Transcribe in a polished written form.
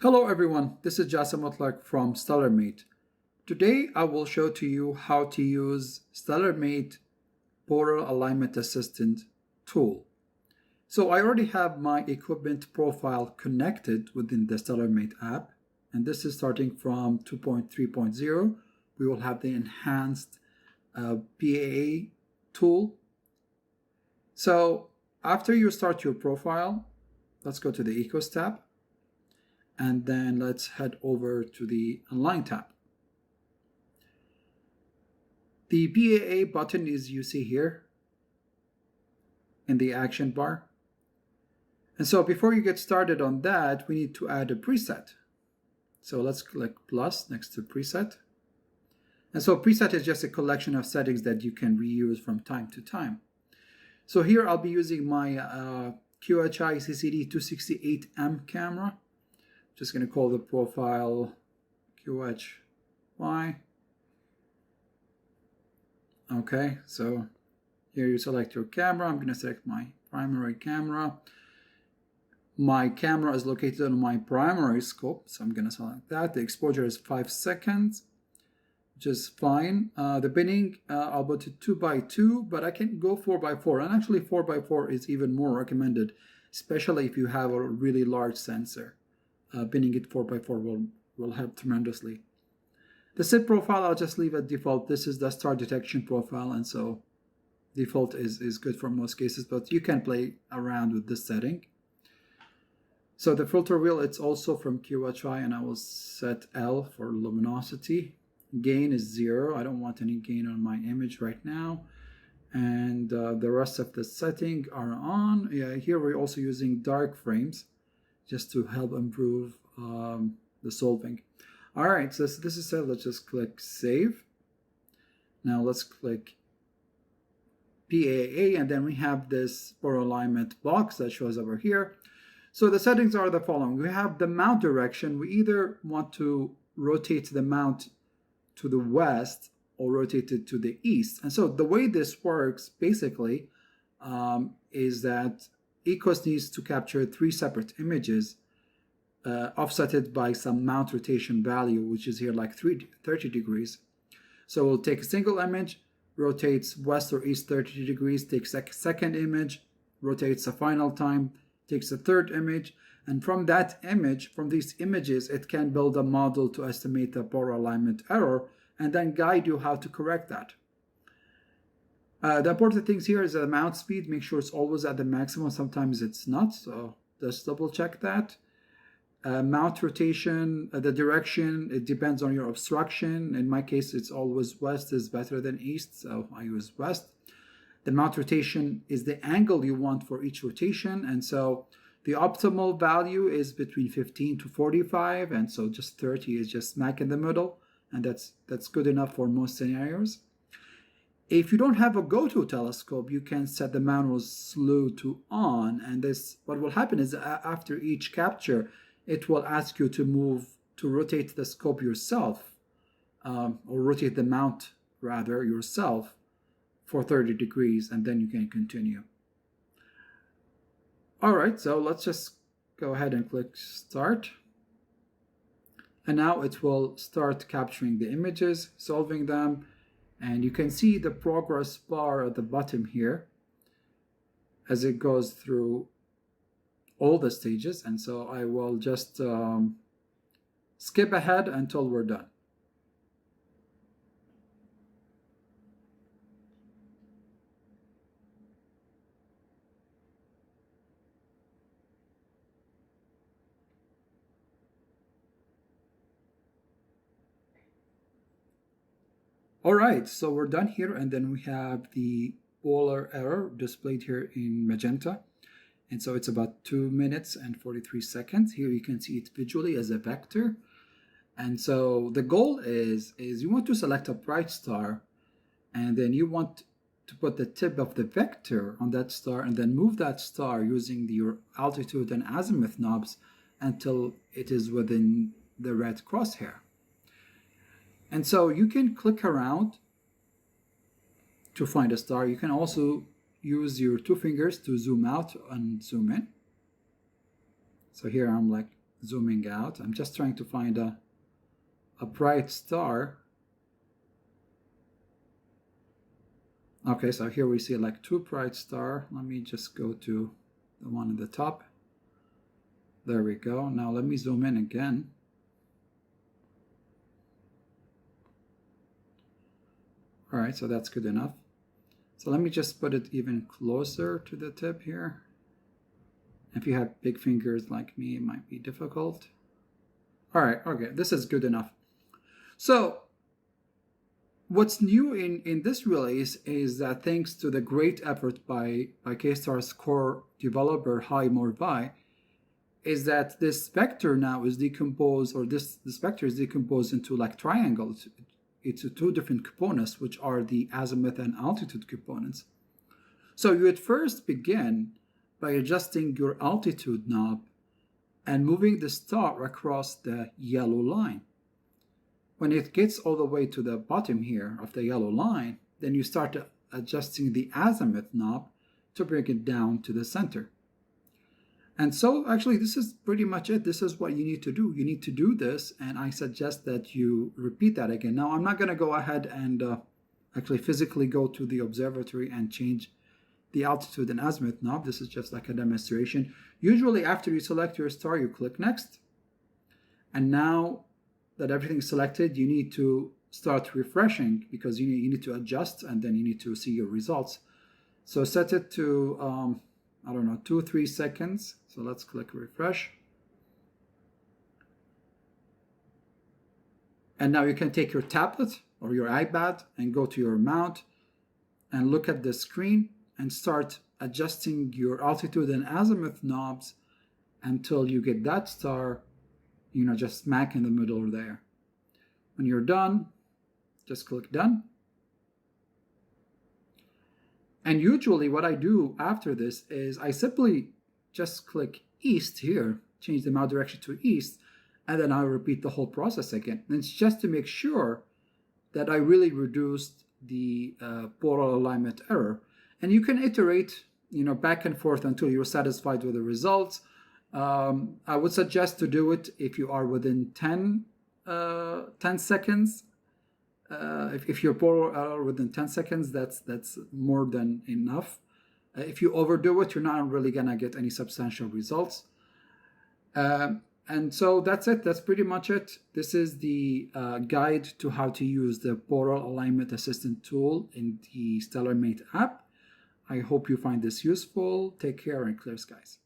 Hello everyone, this is Jassim Mutlaq from StellarMate. Today I will show to you how to use StellarMate Border Alignment Assistant tool. So I already have my equipment profile connected within the StellarMate app, and this is starting from 2.3.0. We will have the enhanced PAA tool. So after you start your profile, let's go to the Ecos tab. And then let's head over to the Align tab. The PAA button is you see here in the action bar. And so before you get started on that, we need to add a preset. So let's click plus next to preset. And so preset is just a collection of settings that you can reuse from time to time. So here I'll be using my QHI CCD 268M camera. Just going to call the profile QHY. Okay, so here you select your camera. I'm going to select my primary camera. My camera is located on my primary scope, so I'm going to select that. The exposure is 5 seconds, which is fine. The binning, I'll put it 2x2, but I can go 4x4. And actually 4x4 is even more recommended, especially if you have a really large sensor. Binning it 4x4 will help tremendously. The SID profile, I'll just leave at default. This is the star detection profile, and so default is good for most cases, but you can play around with this setting. So the filter wheel, it's also from QHI, and I will set L for luminosity. Gain is 0. I don't want any gain on my image right now. And the rest of the setting are on. Yeah, here we're also using dark frames, just to help improve the solving. All right, so this is set. Let's just click Save. Now let's click PAA, and then we have this border alignment box that shows over here. So the settings are the following. We have the mount direction. We either want to rotate the mount to the west or rotate it to the east. And so the way this works basically is that Ecos needs to capture 3 separate images offsetted by some mount rotation value, which is here like 30 degrees. So we'll take a single image, rotates west or east 30 degrees, takes a second image, rotates a final time, takes a third image, and from that image, from these images, it can build a model to estimate the border alignment error and then guide you how to correct that. The important things here is the mount speed. Make sure it's always at the maximum. Sometimes it's not, so just double check that. Mount rotation, the direction, it depends on your obstruction. In my case, it's always west is better than east, so I use west. The mount rotation is the angle you want for each rotation, and so the optimal value is between 15 to 45, and so just 30 is just smack in the middle, and that's good enough for most scenarios. If you don't have a go-to telescope, you can set the manual slew to on, and this what will happen is after each capture, it will ask you to rotate the scope yourself, or rotate the mount rather yourself for 30 degrees, and then you can continue. All right, so let's just go ahead and click Start. And now it will start capturing the images, solving them. And you can see the progress bar at the bottom here as it goes through all the stages. And so I will just skip ahead until we're done. All right, so we're done here, and then we have the polar error displayed here in magenta. And so it's about 2 minutes and 43 seconds. Here you can see it visually as a vector. And so the goal is you want to select a bright star, and then you want to put the tip of the vector on that star and then move that star using your altitude and azimuth knobs until it is within the red crosshair. And so you can click around to find a star. You can also use your 2 fingers to zoom out and zoom in. So here I'm like zooming out. I'm just trying to find a bright star. Okay, so here we see like 2 bright star. Let me just go to the one at the top. There we go. Now let me zoom in again. All right, so that's good enough. So let me just put it even closer to the tip here. If you have big fingers like me, it might be difficult. All right, okay, this is good enough. So what's new in this release is that thanks to the great effort by K-Star's core developer, Hai Morvai, is that this vector now is decomposed, or this vector is decomposed into like triangles. It's 2 different components, which are the azimuth and altitude components. So you would first begin by adjusting your altitude knob and moving the star across the yellow line. When it gets all the way to the bottom here of the yellow line, then you start adjusting the azimuth knob to bring it down to the center. And so actually this is pretty much it. This is what you need to do. You need to do this, and I suggest that you repeat that again. Now I'm not going to go ahead and actually physically go to the observatory and change the altitude and azimuth knob. This is just like a demonstration. Usually after you select your star, you click next. And now that everything's selected, you need to start refreshing because you need to adjust, and then you need to see your results. So set it to I don't know, 2-3 seconds. So let's click refresh. And now you can take your tablet or your iPad and go to your mount and look at the screen and start adjusting your altitude and azimuth knobs until you get that star, just smack in the middle there. When you're done, just click done. And usually what I do after this is I simply just click east here, change the mouse direction to east, and then I'll repeat the whole process again. And it's just to make sure that I really reduced the polar alignment error. And you can iterate, back and forth until you're satisfied with the results. I would suggest to do it if you are within 10 seconds. If you're polar within 10 seconds, that's more than enough. If you overdo it, you're not really gonna get any substantial results. And so that's it. That's pretty much it. This is the guide to how to use the Polar Alignment Assistant tool in the StellarMate app. I hope you find this useful. Take care and clear skies.